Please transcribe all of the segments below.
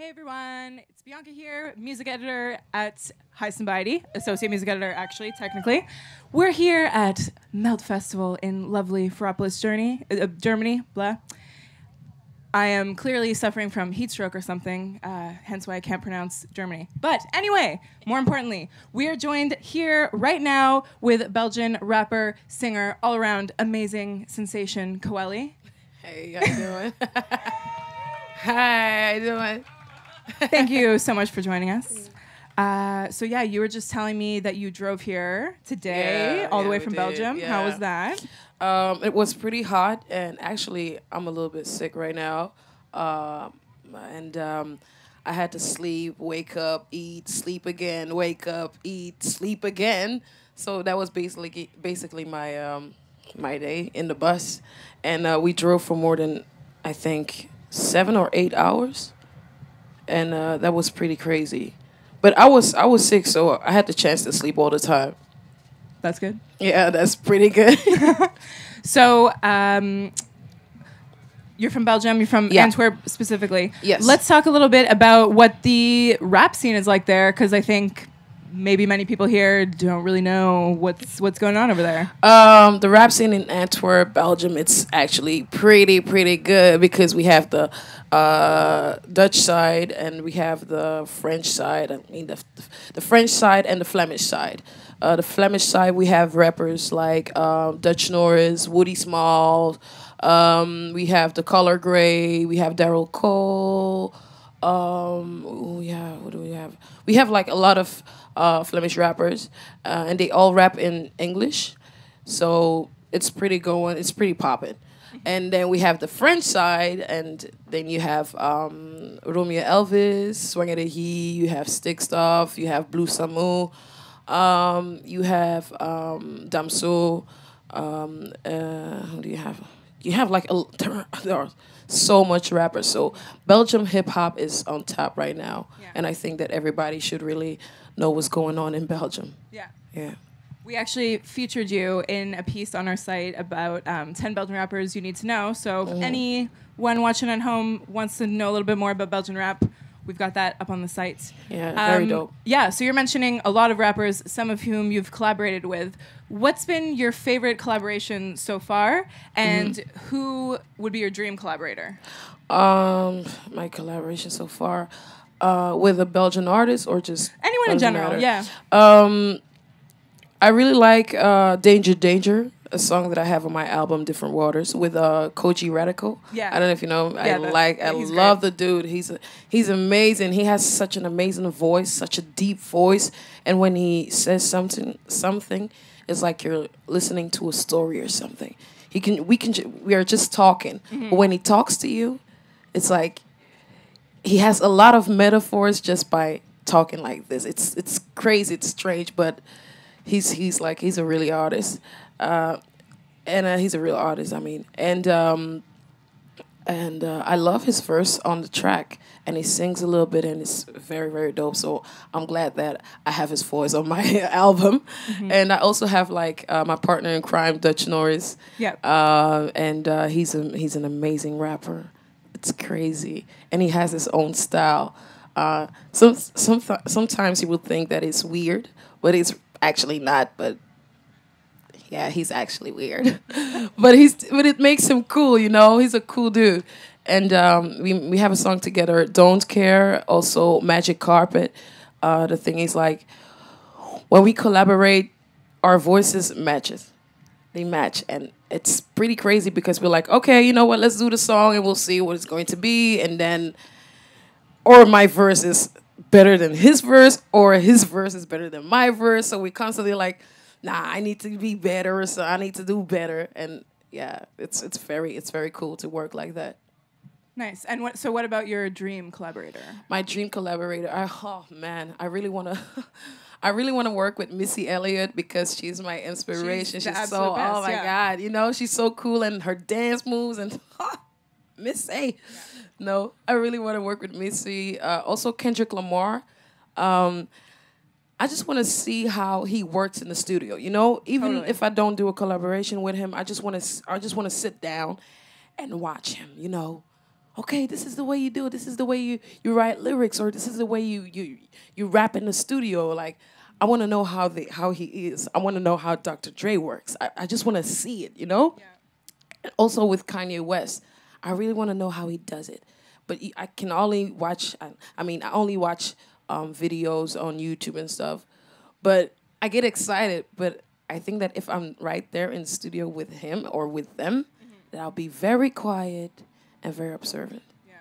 Hey everyone, it's Bianca here, music editor at Highsnobiety, associate music editor actually, technically. We're here at Melt Festival in lovely Ferropolis, Germany, blah. I am clearly suffering from heat stroke or something, hence why I can't pronounce Germany. But anyway, more importantly, we are joined here right now with Belgian rapper, singer, all-around amazing sensation, Coely. Hey, how you doing? Hi, how you doing? Thank you so much for joining us. So yeah, you were just telling me that you drove here today, all the way from Belgium. Yeah. How was that? It was pretty hot, and actually, I'm a little bit sick right now. And I had to sleep, wake up, eat, sleep again, wake up, eat, sleep again. So that was basically my day in the bus, and we drove for more than I think 7 or 8 hours, and that was pretty crazy. But I was sick, so I had the chance to sleep all the time. That's good. Yeah, that's pretty good. So you're from Belgium. You're from Yeah. Antwerp specifically. Yes. Let's talk a little bit about what the rap scene is like there, because I think maybe many people here don't really know what's going on over there. The rap scene in Antwerp, Belgium, it's actually pretty good because we have the Dutch side and we have the French side. I mean, the French side and the Flemish side. The Flemish side, we have rappers like Dutch Norris, Woody Small. We have the Color Gray. We have Daryl Cole. Oh yeah, what do we have? We have like a lot of Flemish rappers, and they all rap in English, so it's pretty going. It's pretty popping. And then we have the French side, and then you have Romeo Elvis, Swanger de He. You have Stick Stuff. You have Blue Samu. You have Damso. Who do you have? You have like there are so much rappers. So Belgium hip hop is on top right now, and I think that everybody should really know what's going on in Belgium. Yeah. Yeah. We actually featured you in a piece on our site about 10 Belgian rappers you need to know. So if anyone watching at home wants to know a little bit more about Belgian rap, we've got that up on the site. Yeah, very dope. Yeah, so you're mentioning a lot of rappers, some of whom you've collaborated with. What's been your favorite collaboration so far, and who would be your dream collaborator? My collaboration so far with a Belgian artist or just Anyone in doesn't general, matter. yeah. I really like Danger Danger, a song that I have on my album Different Waters with Koji Radical. Yeah. I don't know if you know him. Yeah, I he's love great. the dude. He's amazing. He has such an amazing voice, such a deep voice, and when he says something, it's like you're listening to a story or something. We are just talking. But when he talks to you, it's like he has a lot of metaphors just by talking like this. It's crazy, it's strange, but he's a really artist, and he's a real artist. I mean, and I love his verse on the track, and he sings a little bit, and it's very dope. So I'm glad that I have his voice on my album, and I also have like my partner in crime, Dutch Norris. Yeah. And he's an amazing rapper. It's crazy, and he has his own style. Sometimes you will think that it's weird, but it's actually not. But yeah, he's actually weird. but it makes him cool, you know. He's a cool dude. And we have a song together, Don't Care, also Magic Carpet. The thing is, like, when we collaborate, our voices matches. They match, and it's pretty crazy because we're like, okay, you know what, let's do the song and we'll see what it's going to be. And then, or my verse is better than his verse, or his verse is better than my verse. So we constantly like, nah, I need to be better, so I need to do better. And yeah, it's very cool to work like that. Nice. And what about your dream collaborator? My dream collaborator, I really wanna I really wanna work with Missy Elliott because she's my inspiration. She's the so absolute best, oh my God, you know, she's so cool, and her dance moves, and Missy. No, I really want to work with Missy. Also Kendrick Lamar. I just want to see how he works in the studio. You know, even Totally. if I don't do a collaboration with him, I just want to sit down and watch him. You know, okay, this is the way you do it. This is the way you write lyrics, or this is the way you rap in the studio. Like, I want to know how he is. I want to know how Dr. Dre works. I just want to see it, you know? Yeah. And also with Kanye West, I really want to know how he does it. But I can only watch, I only watch videos on YouTube and stuff. But I get excited. But I think that if I'm right there in the studio with him or with them, that I'll be very quiet and very observant. Yeah.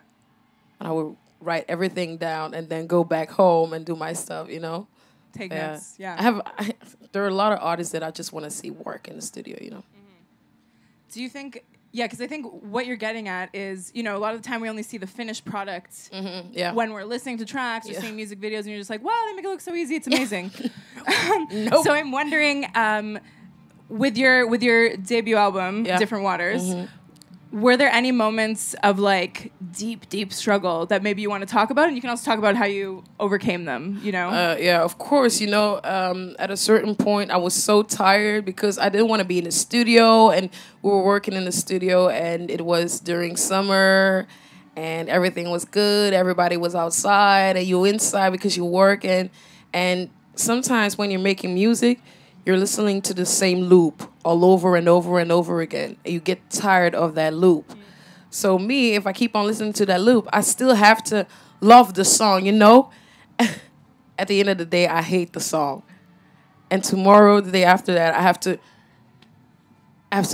And I will write everything down and then go back home and do my stuff, you know? Take notes. Yeah. There are a lot of artists that I just want to see work in the studio, you know? Do you think? Yeah, because I think what you're getting at is, a lot of the time we only see the finished product when we're listening to tracks or seeing music videos, and you're just like, wow, they make it look so easy. It's amazing. Nope. So I'm wondering, with your debut album, Different Waters, were there any moments of like deep struggle that maybe you want to talk about? And you can also talk about how you overcame them, Yeah, of course. At a certain point, I was so tired because I didn't want to be in the studio, and we were working in the studio, and it was during summer, and everything was good. Everybody was outside, and you were inside because you work, and sometimes when you're making music, you're listening to the same loop all over and over and over again. And you get tired of that loop. So me, if I keep on listening to that loop, I still have to love the song, you know? At the end of the day, I hate the song. And tomorrow, the day after that, I have to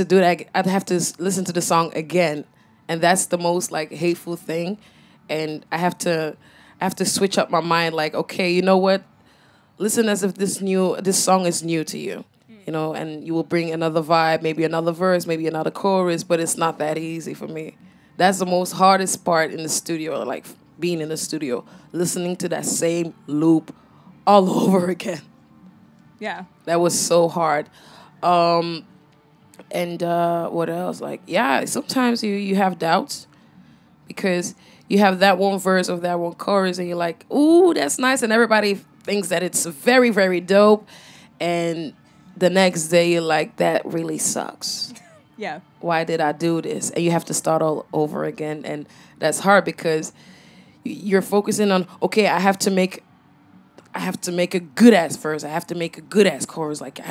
do that. I have to listen to the song again. And that's the most like hateful thing. And I have to switch up my mind like, okay, you know what? Listen as if this song is new to you, and you will bring another vibe, maybe another verse, maybe another chorus, but it's not that easy for me. That's the most hardest part in the studio, like being in the studio, listening to that same loop all over again. Yeah. That was so hard. And what else? Like, yeah, sometimes you have doubts because you have that one verse of that one chorus and you're like, ooh, that's nice. And everybody thinks that it's very, very dope. And the next day you're like, that really sucks. Yeah. Why did I do this? And you have to start all over again. And that's hard because you're focusing on, okay, I have to make a good ass verse. I have to make a good ass chorus. Like it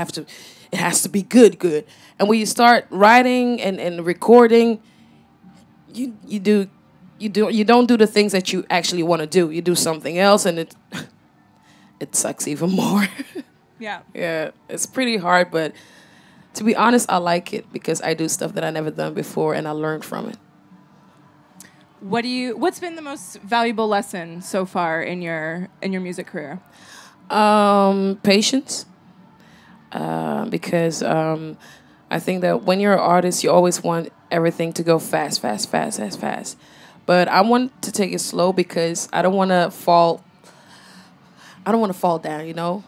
has to be good. And when you start writing and recording, you don't do the things that you actually want to do. You do something else, and it sucks even more. Yeah. Yeah, it's pretty hard, but to be honest, I like it because I do stuff that I never done before, and I learned from it. What's been the most valuable lesson so far in your music career? Patience. Because I think that when you're an artist, you always want everything to go fast. But I want to take it slow because I don't want to fall down, you know?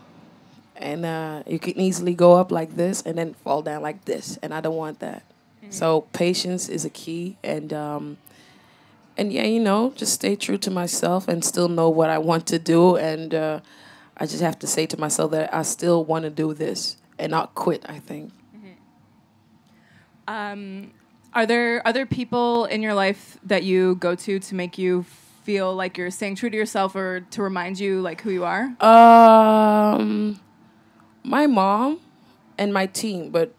And you can easily go up like this and then fall down like this, and I don't want that. Mm-hmm. So patience is a key, and yeah, just stay true to myself and still know what I want to do, and I just have to say to myself that I still want to do this and not quit, I think. Mm-hmm. Are there people in your life that you go to make you feel like you're staying true to yourself or to remind you like who you are? My mom and my team, but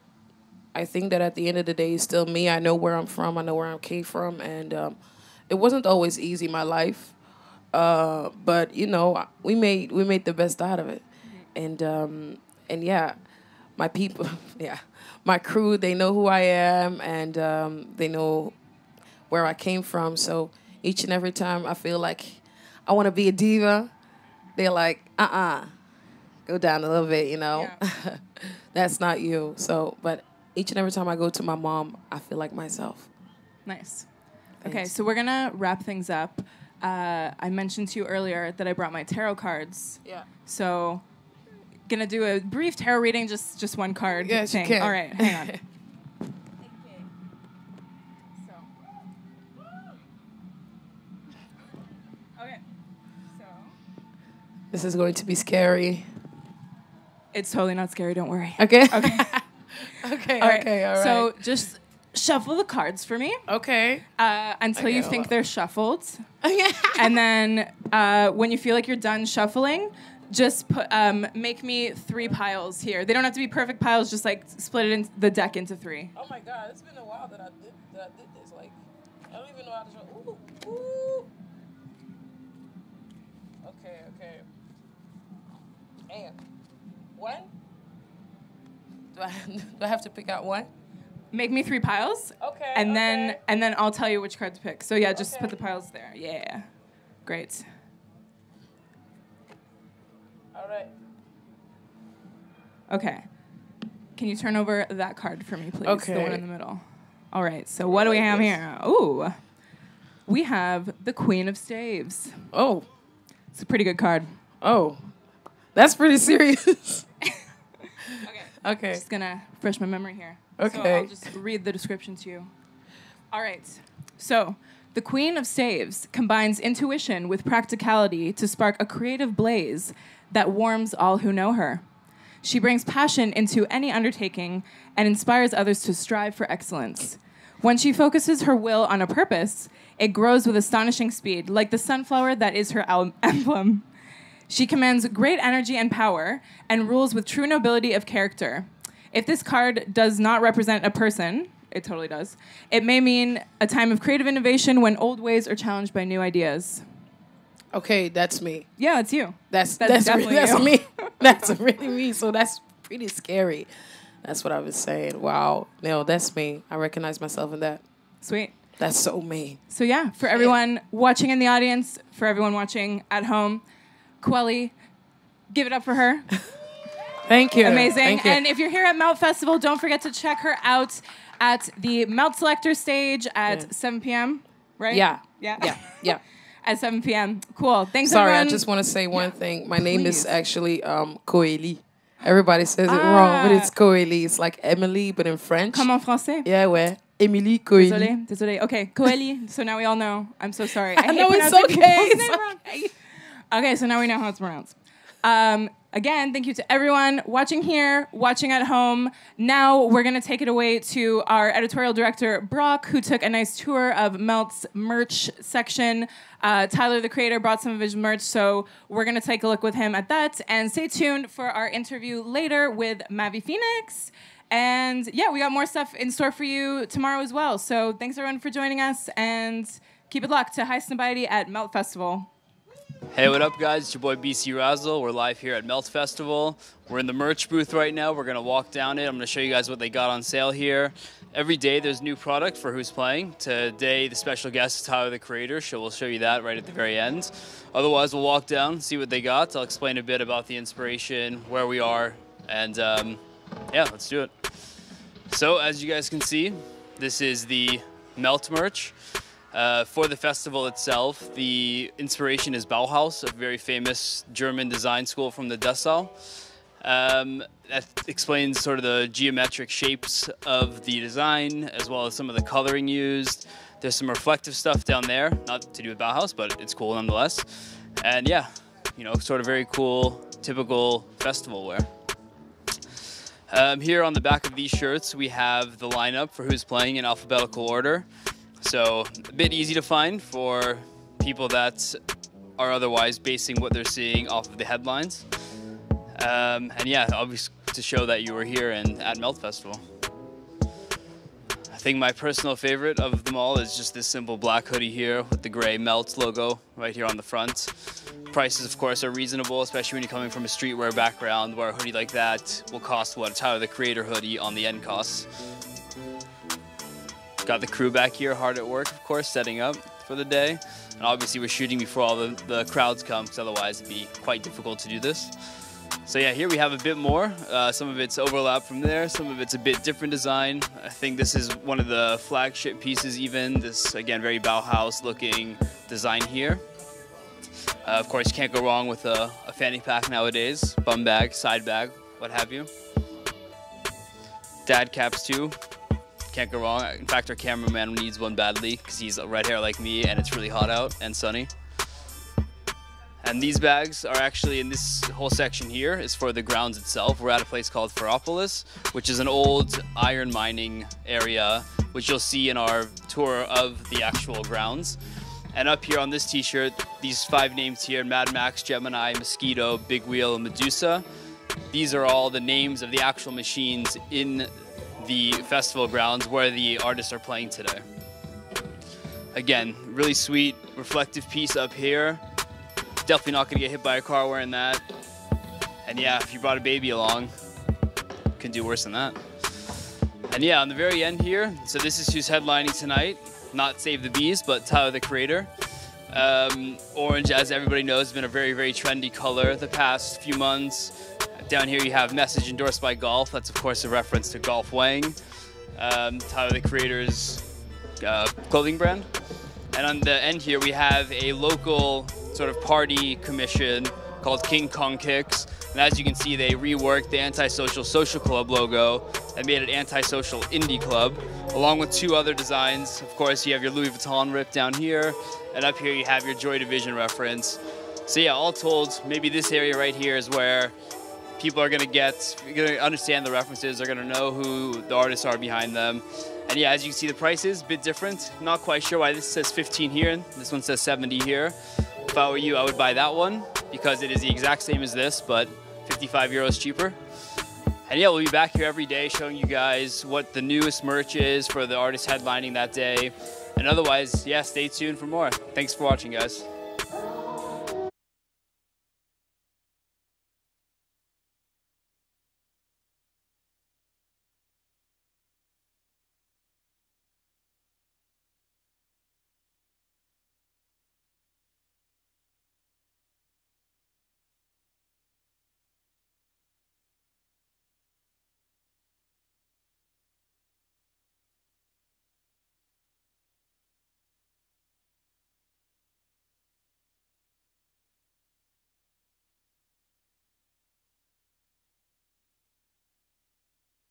I think that at the end of the day, it's still me. I know where I'm from. I know where I came from, and it wasn't always easy, my life. But we made the best out of it, and yeah, my people, yeah, my crew, they know who I am, and they know where I came from. So each and every time I feel like I want to be a diva, they're like, go down a little bit, Yeah. That's not you. So, but each and every time I go to my mom, I feel like myself. Nice. Okay, so we're going to wrap things up. I mentioned to you earlier that I brought my tarot cards. Yeah. So, going to do a brief tarot reading, just one card. Yes, thing. you can. All right, hang on. Okay. So. This is going to be scary. It's totally not scary, don't worry. Okay. Okay. Okay, all right. okay, all right. So just shuffle the cards for me. Okay. Until you think they're shuffled. And then when you feel like you're done shuffling, just make me 3 piles here. They don't have to be perfect piles, just like split it in the deck into 3. Oh my God, it's been a while that I did this. Like, I don't even know how to shuffle. Ooh. Okay. And 1? Do I have to pick out 1? Make me 3 piles. Okay. And then I'll tell you which card to pick. So yeah, just put the piles there. Yeah. Great. All right. Okay. Can you turn over that card for me, please? Okay. The one in the middle. All right. So what do we have here? Ooh. We have the Queen of Staves. Oh. It's a pretty good card. Oh. That's pretty serious. Okay. Just gonna refresh my memory here. Okay. So I'll just read the description to you. All right. So, the Queen of Staves combines intuition with practicality to spark a creative blaze that warms all who know her. She brings passion into any undertaking and inspires others to strive for excellence. When she focuses her will on a purpose, it grows with astonishing speed, like the sunflower that is her emblem. She commands great energy and power and rules with true nobility of character. If this card does not represent a person, it totally does, it may mean a time of creative innovation when old ways are challenged by new ideas. Okay, that's me. Yeah, that's you. That's definitely that's you. me. That's really me. So that's pretty scary. That's what I was saying. Wow. No, that's me. I recognize myself in that. Sweet. That's so me. So yeah, for everyone watching in the audience, for everyone watching at home, Coely, give it up for her. Thank you. Amazing. Thank you. And if you're here at Melt Festival, don't forget to check her out at the Melt Selector stage at 7 p.m., right? Yeah. Yeah. At 7 p.m. Cool. Thanks, Sorry, everyone. I just want to say one thing. My name Please. is actually Coely. Everybody says it wrong, but it's Coely. It's like Emily, but in French. Comme en français? Yeah, ouais. Émilie Coely. Désolé. Okay, Coely. So now we all know. I'm so sorry. I know, hate it's pronouncing okay. people's name wrong. Okay, so now we know how it's pronounced. Again, thank you to everyone watching here, watching at home. Now we're going to take it away to our editorial director, Brock, who took a nice tour of Melt's merch section. Tyler, the creator, brought some of his merch, so we're going to take a look with him at that. And stay tuned for our interview later with Mavi Phoenix. And yeah, we got more stuff in store for you tomorrow as well. So thanks everyone for joining us, and keep it locked to Highsnobiety at Melt Festival. Hey, what up, guys? It's your boy BC Razzle. We're live here at Melt Festival. We're in the merch booth right now. We're going to walk down it. I'm going to show you guys what they got on sale here. Every day there's new product for who's playing. Today the special guest is Tyler, the creator, so we'll show you that right at the very end. Otherwise, we'll walk down, see what they got. I'll explain a bit about the inspiration, where we are, and yeah, let's do it. So, as you guys can see, this is the Melt merch. For the festival itself, the inspiration is Bauhaus, a very famous German design school from the Dessau. That explains sort of the geometric shapes of the design, as well as some of the coloring used. There's some reflective stuff down there, not to do with Bauhaus, but it's cool nonetheless. And yeah, you know, sort of very cool, typical festival wear. Here on the back of these shirts, we have the lineup for who's playing in alphabetical order. So a bit easy to find for people that are otherwise basing what they're seeing off of the headlines. And yeah, obviously to show that you were here and at Melt Festival. I think my personal favorite of them all is just this simple black hoodie here with the gray Melt logo right here on the front. Prices, of course, are reasonable, especially when you're coming from a streetwear background where a hoodie like that will cost what a Tyler, the creator hoodie on the end costs. Got the crew back here hard at work, of course, setting up for the day. And obviously we're shooting before all the crowds come, because otherwise it'd be quite difficult to do this. So yeah, here we have a bit more. Some of it's overlap from there, some of it's a bit different design. I think this is one of the flagship pieces even. This, again, very Bauhaus looking design here. Of course, you can't go wrong with a fanny pack nowadays. Bum bag, side bag, what have you. Dad caps too. Can't go wrong. In fact, our cameraman needs one badly because he's red hair like me and it's really hot out and sunny. And these bags are actually, in this whole section here, is for the grounds itself. We're at a place called Ferropolis, which is an old iron mining area which you'll see in our tour of the actual grounds. And up here on this t-shirt, these 5 names here, Mad Max, Gemini, Mosquito, Big Wheel, and Medusa. These are all the names of the actual machines in the festival grounds where the artists are playing today. Again, really sweet, reflective piece up here. Definitely not gonna get hit by a car wearing that. And yeah, if you brought a baby along, can do worse than that. And yeah, on the very end here, so this is who's headlining tonight. Not Save the Bees, but Tyler, the Creator. Orange, as everybody knows, has been a very, very trendy color the past few months. Down here you have Message endorsed by Golf. That's of course a reference to Golf Wang, Tyler, the Creator's clothing brand. And on the end here we have a local sort of party commission called King Kong Kicks. And as you can see, they reworked the Antisocial Social Club logo and made it Antisocial Indie Club, along with 2 other designs. Of course, you have your Louis Vuitton rip down here, and up here you have your Joy Division reference. So yeah, all told, maybe this area right here is where people are gonna understand the references, they're gonna know who the artists are behind them. And yeah, as you can see, the prices, a bit different. Not quite sure why this says 15 here, and this one says 70 here. If I were you, I would buy that one, because it is the exact same as this, but 55 euros cheaper. And yeah, we'll be back here every day showing you guys what the newest merch is for the artists headlining that day. And otherwise, yeah, stay tuned for more. Thanks for watching, guys.